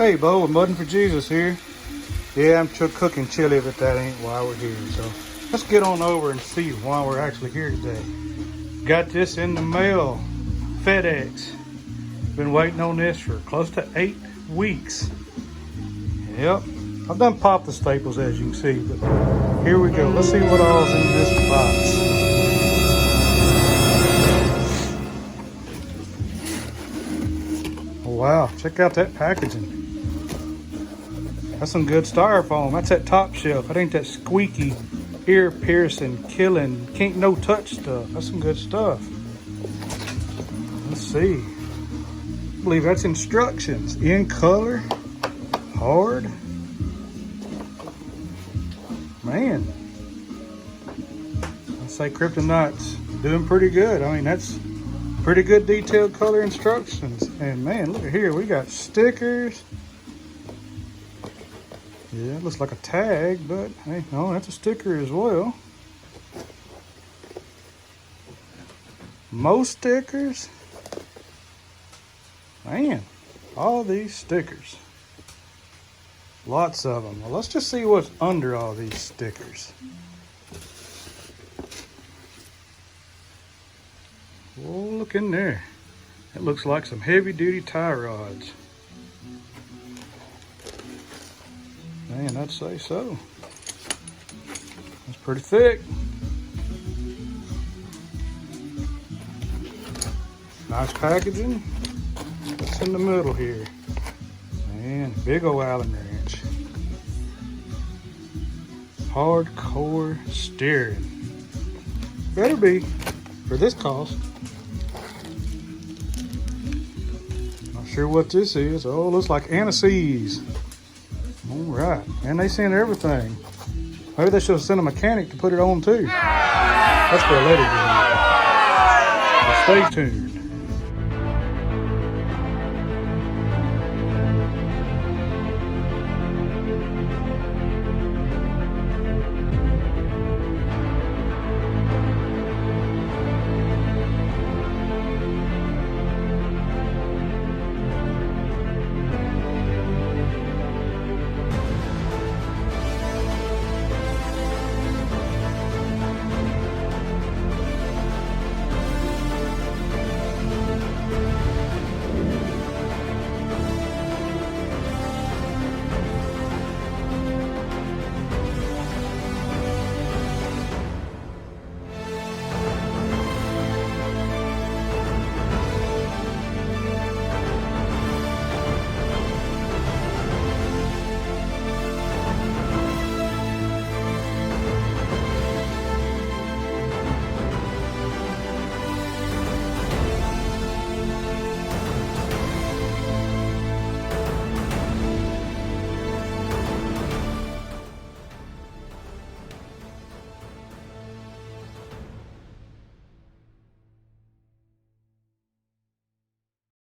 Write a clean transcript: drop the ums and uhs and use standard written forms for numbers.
Hey, Bo, with Mudding for Jesus here. Yeah, I'm cooking chili, but that ain't why we're here. So let's get on over and see why we're actually here today. Got this in the mail, FedEx. Been waiting on this for close to 8 weeks. Yep, I've done popped the staples as you can see, but here we go. Let's see what all's in this box. Oh, wow, check out that packaging. That's some good styrofoam. That's that top shelf. That ain't that squeaky, ear piercing, killing, can't no touch stuff. That's some good stuff. Let's see. I believe that's instructions. In color, hard. Man, I'd say Kryptonite's doing pretty good. I mean, that's pretty good detailed color instructions. And man, look at here. We got stickers. Yeah, it looks like a tag, but hey, no, that's a sticker as well. More stickers. Man, all these stickers. Lots of them. Well, let's just see what's under all these stickers. Oh, look in there. It looks like some heavy-duty tie rods. Man, I'd say so. That's pretty thick. Nice packaging. What's in the middle here? Man, big old Allen wrench. Hardcore steering. Better be for this cost. Not sure what this is. Oh, looks like anti-seize. All right, and they send everything. Maybe they should have sent a mechanic to put it on too. That's for a later video. Stay tuned.